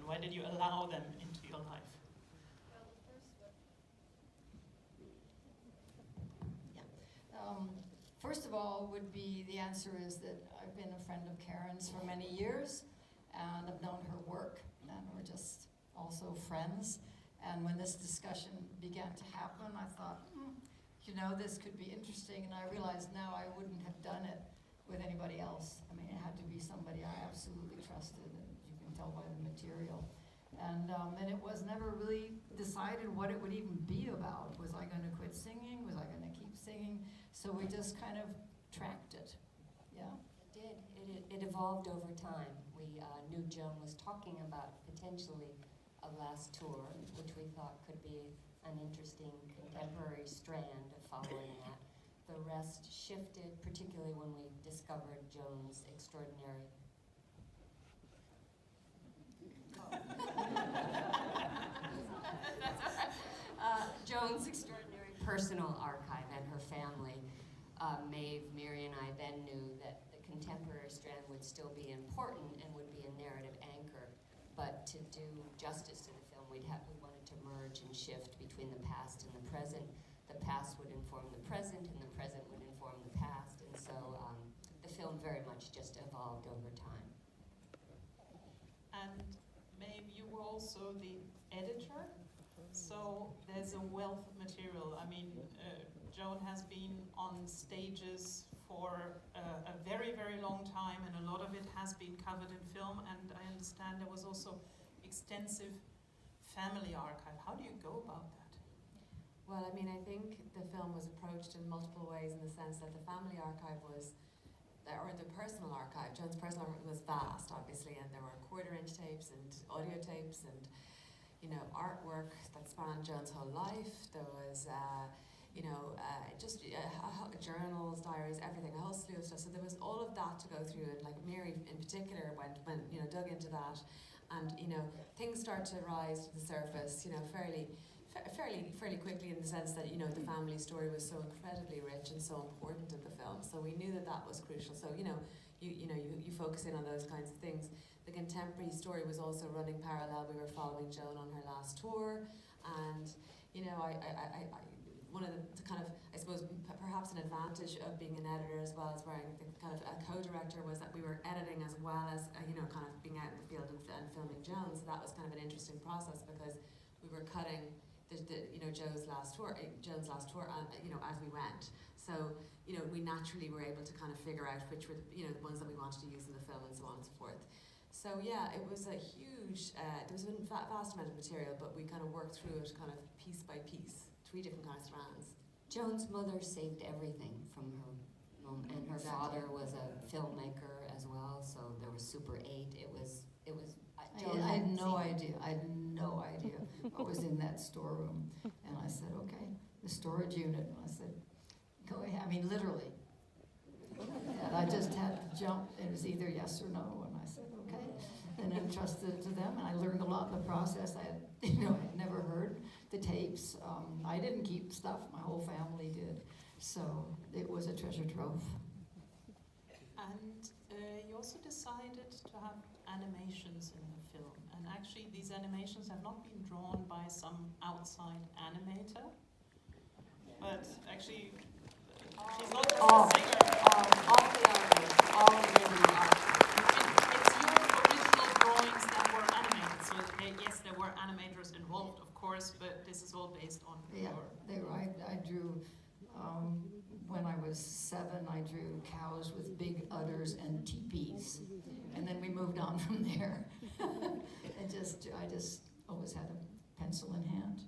Why did you allow them into your life? First of all, would be the answer is that I've been a friend of Karen's for many years, and I've known her work, and we're just also friends. And when this discussion began to happen, I thought, this could be interesting, and I realized now I wouldn't have done it with anybody else. I mean, it had to be somebody I absolutely trusted, and you can tell by the material. And it was never really decided what it would even be about. Was I going to quit singing? Was I going to keep singing? So we just kind of tracked it. Yeah. It did. It evolved over time. We knew Joan was talking about potentially a last tour, which we thought could be an interesting contemporary strand of following that. The rest shifted, particularly when we discovered Joan's extraordinary Joan's extraordinary personal archive and her family. Maeve, Mary, and I then knew that the contemporary strand would still be important and would be a narrative anchor. But to do justice to the film, we wanted to merge and shift between the past and the present. The past would inform the present, and the present would inform the past. And so the film very much just evolved over time. And Maeve, you were also the editor, so there's a wealth of material. I mean, Joan has been on stages for a very, very long time, and a lot of it has been covered in film, and I understand there was also extensive family archive. How do you go about that? Well, I mean, I think the film was approached in multiple ways in the sense that the family archive was, or the personal archive, Joan's personal archive was vast, obviously, and there were quarter-inch tapes and audio tapes and, artwork that spanned Joan's whole life. There was, journals, diaries, everything, a whole slew of stuff. So there was all of that to go through, and like Mary in particular went dug into that, and things start to rise to the surface, fairly quickly, in the sense that the family story was so incredibly rich and so important in the film. So we knew that was crucial. So you focus in on those kinds of things. The contemporary story was also running parallel. We were following Joan on her last tour, and one of the kind of, I suppose, perhaps an advantage of being an editor as well as wearing the kind of a co-director was that we were editing as well as kind of being out in the field and filming Joan. So that was kind of an interesting process because we were cutting Joan's last tour, and as we went. So we naturally were able to kind of figure out which were the ones that we wanted to use in the film and so on and so forth. So yeah, it was a huge, there was a vast amount of material, but we kind of worked through it kind of piece by piece, 3 different kind of strands. Joan's mother saved everything from her mom, and her father was a filmmaker as well, so there was Super 8. It was. I had no idea. I had no idea what was in that storeroom. And I said, okay, the storage unit. And I said, go ahead. I mean, literally. And I just had to jump. It was either yes or no. And I said, okay. And entrusted it to them. And I learned a lot in the process. I had, I'd never heard the tapes. I didn't keep stuff. My whole family did. So it was a treasure trove. And you also decided to have animations in the film. And actually, these animations have not been drawn by some outside animator. But actually, she's not just a singer. All the artists, all of the It's your original drawings that were animated. So yes, there were animators involved, of course, but this is all based on Yeah, I drew, when I was 7, I drew cows with big udders and teepees. And then we moved on from there. I just always had a pencil in hand.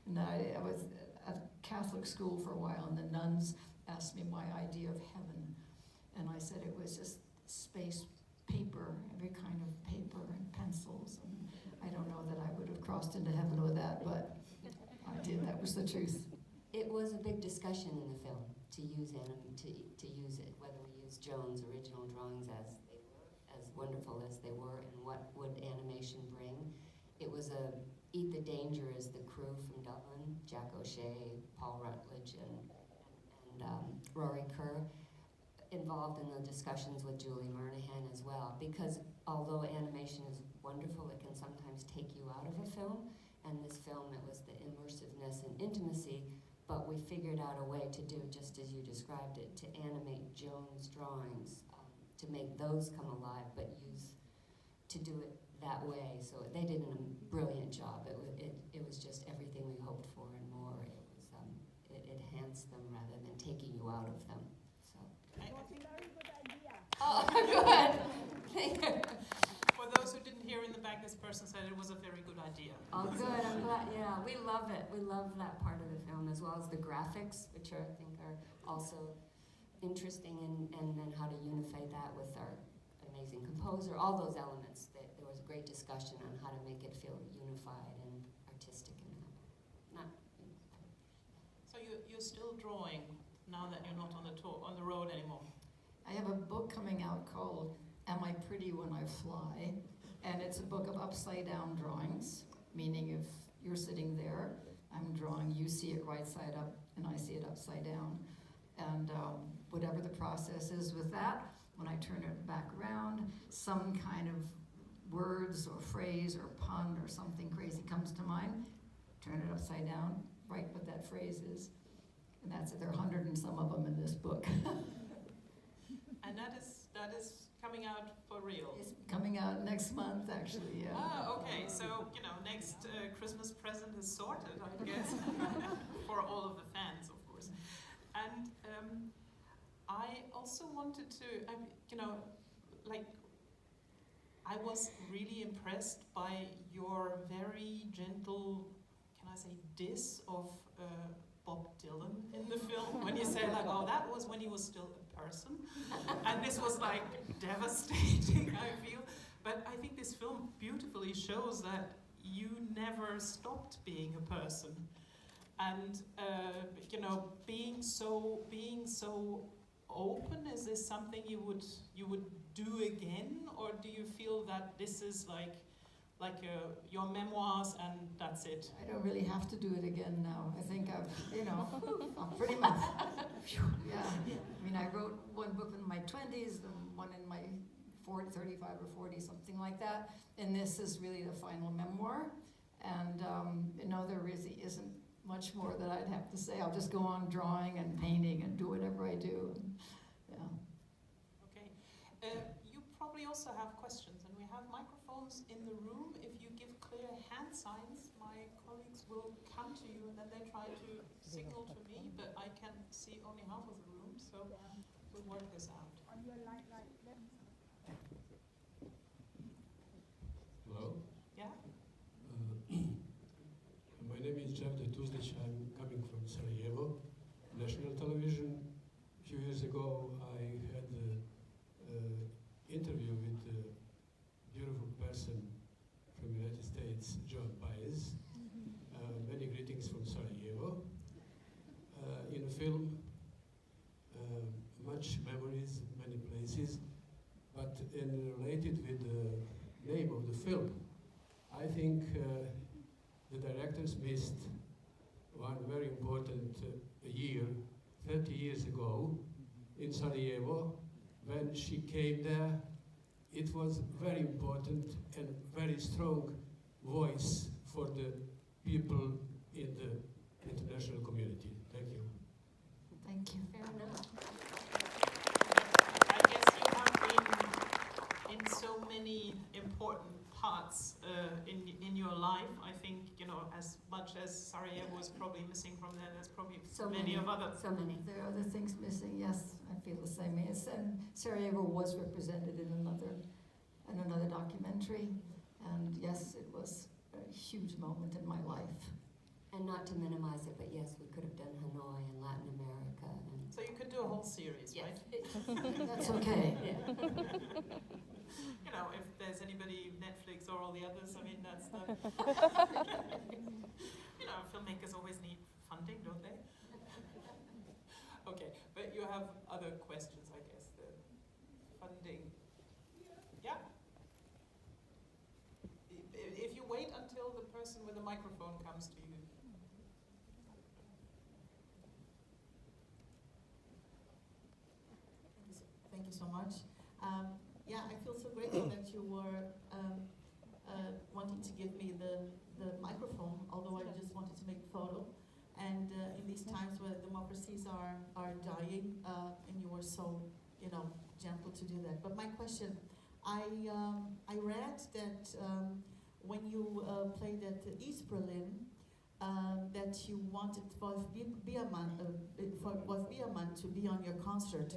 And I was at Catholic school for a while, and the nuns asked me my idea of heaven. And I said it was just space paper, every kind of paper and pencils. And I don't know that I would have crossed into heaven with that, but I did. That was the truth. It was a big discussion in the film to use it, whether we use Joan's original drawings as they were, as wonderful as they were, and what would animation bring. It was a Eat the Danger as the crew from Dublin, Jack O'Shea, Paul Rutledge, and Rory Kerr. involved in the discussions with Julie Murnaghan as well, because although animation is wonderful, it can sometimes take you out of a film, and this film, it was the immersiveness and intimacy, but we figured out a way to do, just as you described it, to animate Joan's drawings, to make those come alive, but to do it that way. So they did a brilliant job. It was just everything we hoped for and more. It enhanced them rather than taking you out of them. So. It was a very good idea. Oh, good. Thank you. For those who didn't hear in the back, this person said it was a very good idea. Oh, good. I'm glad. Yeah, we love it. We love that part of the film, as well as the graphics, which I think are also interesting, and then how to unify that with our amazing composer. All those elements. There was a great discussion on how to make it feel unified and artistic in that. Not. So you're still drawing now that you're not on the road anymore. I have a book coming out called Am I Pretty When I Fly? And it's a book of upside down drawings, meaning if you're sitting there, I'm drawing, you see it right side up and I see it upside down. And whatever the process is with that, when I turn it back around, some kind of words or phrase or pun or something crazy comes to mind, turn it upside down, write what that phrase is. And that's it. There are 100 and some of them in this book. And that is coming out for real. It's coming out next month, actually, yeah. Ah, okay. So, next Christmas present is sorted, I guess, for all of the fans, of course. And I also wanted to, I was really impressed by your very gentle, can I say, diss of Bob Dylan in the film, when you say oh, that was when he was still a person, and this was devastating, I feel. But I think this film beautifully shows that you never stopped being a person, and being so open. Is this something you would do again, or do you feel that this is like your memoirs and that's it? I don't really have to do it again now. I think I've pretty much, yeah. I mean, I wrote one book in my 20s, and one in my 35 or 40, something like that. And this is really the final memoir. And, there really isn't much more that I'd have to say. I'll just go on drawing and painting and do whatever I do. Yeah. Okay. You probably also have questions, and we have microphones in the room. If you give clear hand signs, my colleagues will come to you, and then they try to signal to me, but I can see only half of the room, so we'll work this out. On your light, left. Hello. Yeah? My name is Jeff de Tuzlic. I'm coming from Sarajevo, national television. A few years ago, I had an interview with a beautiful person from the United States, Joan Baez. Many greetings from Sarajevo. In a film, much memories, many places, but related with the name of the film, I think the directors missed one very important year, 30 years ago, in Sarajevo. When she came there, it was very important and very strong voice for the people in the international community. Thank you. Thank you. Fair enough. I guess you have been in so many important parts in your life. I think, as much as Sarajevo is probably missing from there, there's probably So many of other. So many. There are other things missing, yes, I feel the same. And Sarajevo was represented in another documentary, and yes, it was a huge moment in my life. And not to minimize it, but yes, we could have done Hanoi and Latin America. And So you could do a whole series, yes. right? That's okay. Yeah. If there's anybody, Netflix or all the others, I mean, that's the... filmmakers always need funding, don't they? Okay, but you have other questions, I guess, the funding. Yeah? If you wait until the person with the microphone comes to you. wanting to give me the microphone, although I just wanted to make a photo. And in these times where democracies are dying, and you were so, gentle to do that. But my question, I read that when you played at East Berlin, that you wanted Wolf Biermann to be on your concert,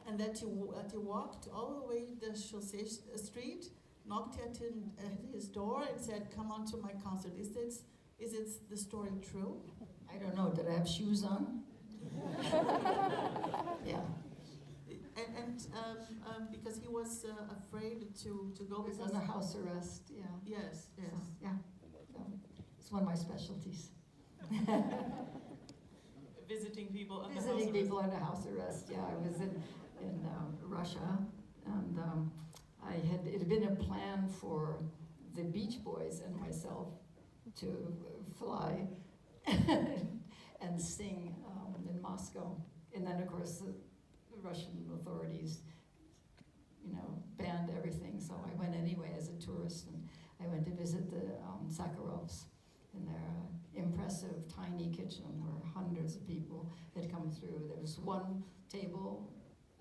and that you walked all the way the Chaussee Street, knocked at his door, and said, "Come on to my concert." Is it the story true? I don't know, did I have shoes on? Yeah. And because he was afraid to go. He was under house arrest, yeah. Yes, yes. So, yeah. So, it's one of my specialties. Visiting people under house Visiting arrest. people under house arrest, yeah. I was in Russia, and it had been a plan for the Beach Boys and myself to fly and sing in Moscow. And then, of course, the Russian authorities, banned everything. So I went anyway as a tourist, and I went to visit the Sakharovs in their impressive tiny kitchen where hundreds of people had come through. There was one table,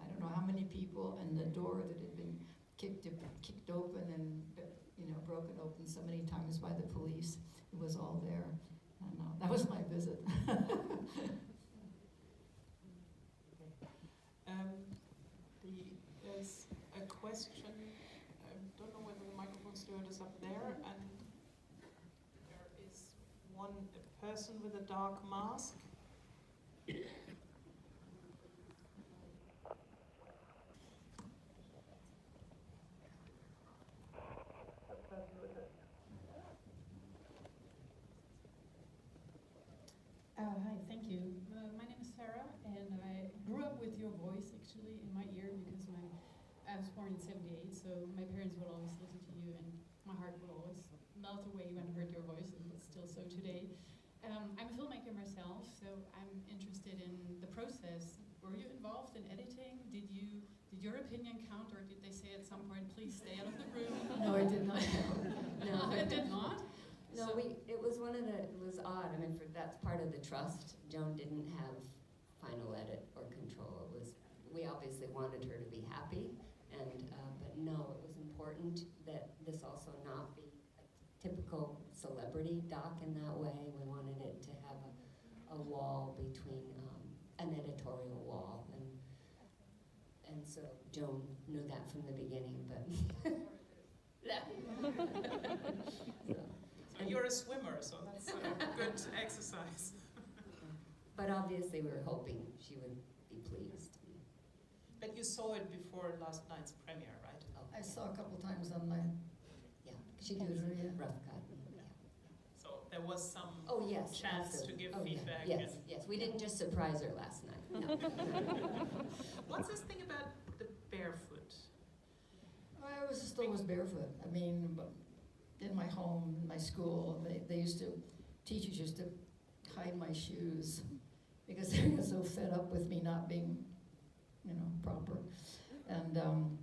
I don't know how many people, and the door that had been kicked open and broken open so many times by the police. It was all there, and that was my visit. There's a question. I don't know whether the microphone steward is up there, and there is a person with a dark mask. Hi, thank you. My name is Sarah, and I grew up with your voice actually in my ear because I was born in '78, so my parents would always listen to you, and my heart would always melt away when I heard your voice, and it's still so today. I'm a filmmaker myself, so I'm interested in the process. Were you involved in editing? Did your opinion count, or did they say at some point, please stay out of the room? No, I did not. No, It did not? No, So- it was odd. I mean, that's part of the trust. Joan didn't have final edit or control. We obviously wanted her to be happy, but no, it was important that this also not be a typical celebrity doc in that way. We wanted it to have a wall between, an editorial wall, and so Joan knew that from the beginning, but. So you're a swimmer, so that's a good exercise. But obviously we were hoping she would be pleased. But you saw it before last night's premiere, right? Oh, I saw a couple times online. yeah, she did Yeah. rough cut. Yeah. So there was some Oh, yes. chance to absolutely. give Oh, yeah. feedback. Yes, yes. We didn't just surprise her last night. No. What's this thing about the barefoot? I was always barefoot. I mean, in my home, in my school, teachers used to hide my shoes because they were so fed up with me not being, proper. And then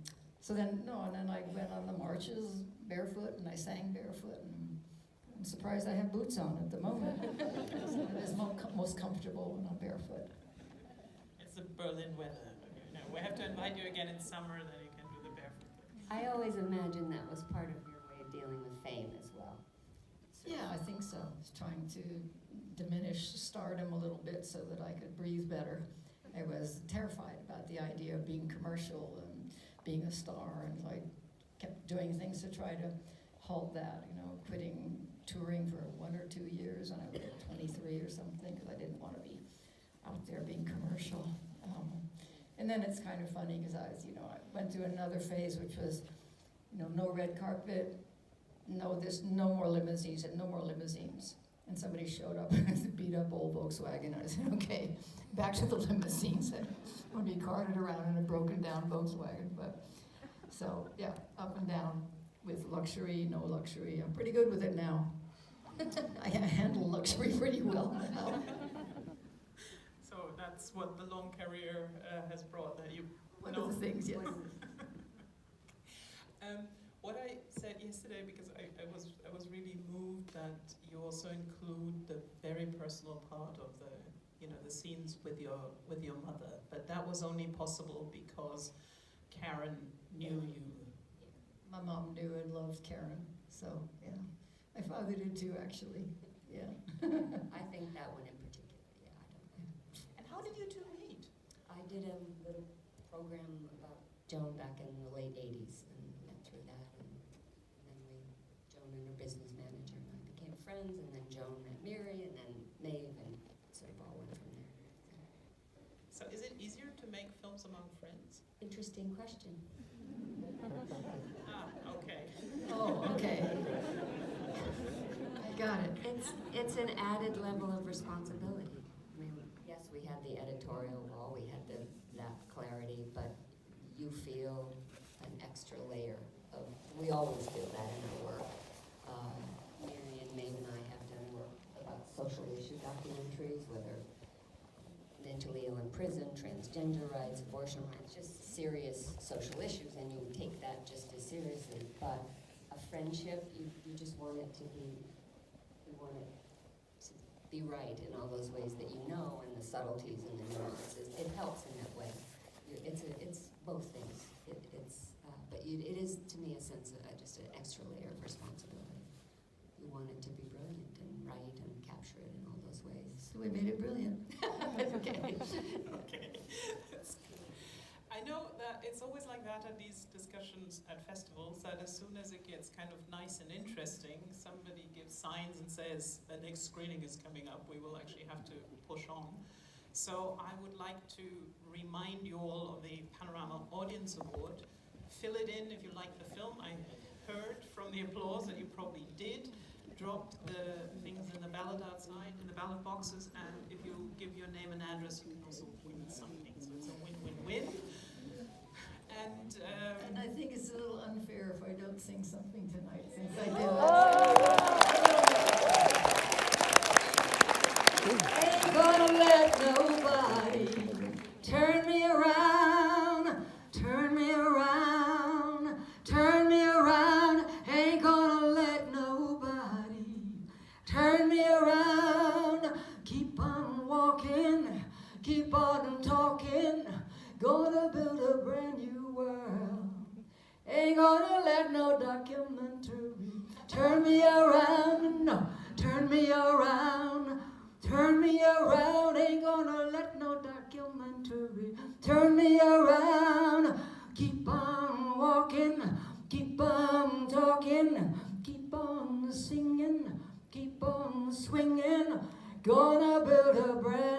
I went on the marches barefoot, and I sang barefoot, and I'm surprised I have boots on at the moment. It is most comfortable when I'm barefoot. It's the Berlin weather. We have to invite you again in summer, then you can do the barefoot thing. I always imagined that was part of your way of dealing with fame as well. So, Yeah, I think so. I was trying to diminish stardom a little bit so that I could breathe better. I was terrified about the idea of being commercial and being a star, and I kept doing things to try to halt that, quitting touring for 1 or 2 years when I was 23 or something, because I didn't want to be out there being commercial. And then it's kind of funny because I went through another phase, which was, no red carpet, no more limousines, and no more limousines. And somebody showed up with a beat up old Volkswagen. I said, okay, back to the limousines. I want to be carted around in a broken down Volkswagen. But so yeah, up and down with luxury, no luxury. I'm pretty good with it now. I handle luxury pretty well now. So that's what the long career has brought, that you One know. of the things, yes. What I said yesterday, because I was that you also include the very personal part of the, the scenes with your mother. But that was only possible because Karen knew you. My mom knew and loved Karen, so yeah. My father did too, actually. Yeah. I think that one in particular, yeah, I don't know. And how did you two meet? I did a little program about Joan back in the late 80s and went through that, and then Joan and her business manager and I became friends, and then Joan met Miri, and then Maeve, and sort of all went from there. So is it easier to make films among friends? Interesting question. Okay. Oh, okay. I got it. It's an added level of responsibility. I mean, yes, we had the editorial wall, we had that clarity, but you feel an extra layer of, we always feel that in our work. Mary and Maeve and I have done work about social issue documentaries, whether mentally ill in prison, transgender rights, abortion rights, just serious social issues, and you take that just as seriously. But a friendship, you just want it to be, you want it to be right in all those ways that you know, and the subtleties and the nuances. It helps in that way. It's both things. It is, to me, a sense of just an extra layer of responsibility. You want it to be brilliant and right and capture it in all those ways. So we made it brilliant. Okay. Okay. That's good. I know that it's always like that at these discussions at festivals, that as soon as it gets kind of nice and interesting, somebody gives signs and says the next screening is coming up, we will actually have to push on. So I would like to remind you all of the Panorama Audience Award. Fill it in if you like the film. I heard from the applause that you probably did. Drop the things in the ballot outside, in the ballot boxes, and if you give your name and address, you can also win something. So it's a win-win-win. And I think it's a little unfair if I don't sing something tonight, since I did. Ain't gonna let nobody turn me around, turn me around, turn me around. Ain't gonna let nobody turn me around. Keep on walking, keep on talking. Gonna build a brand new world. Ain't gonna let no documentary turn me around. No, turn me around. Turn me around. Ain't gonna let no documentary turn me around. Keep on walking, keep on talking, keep on singing, keep on swinging. Gonna build a brand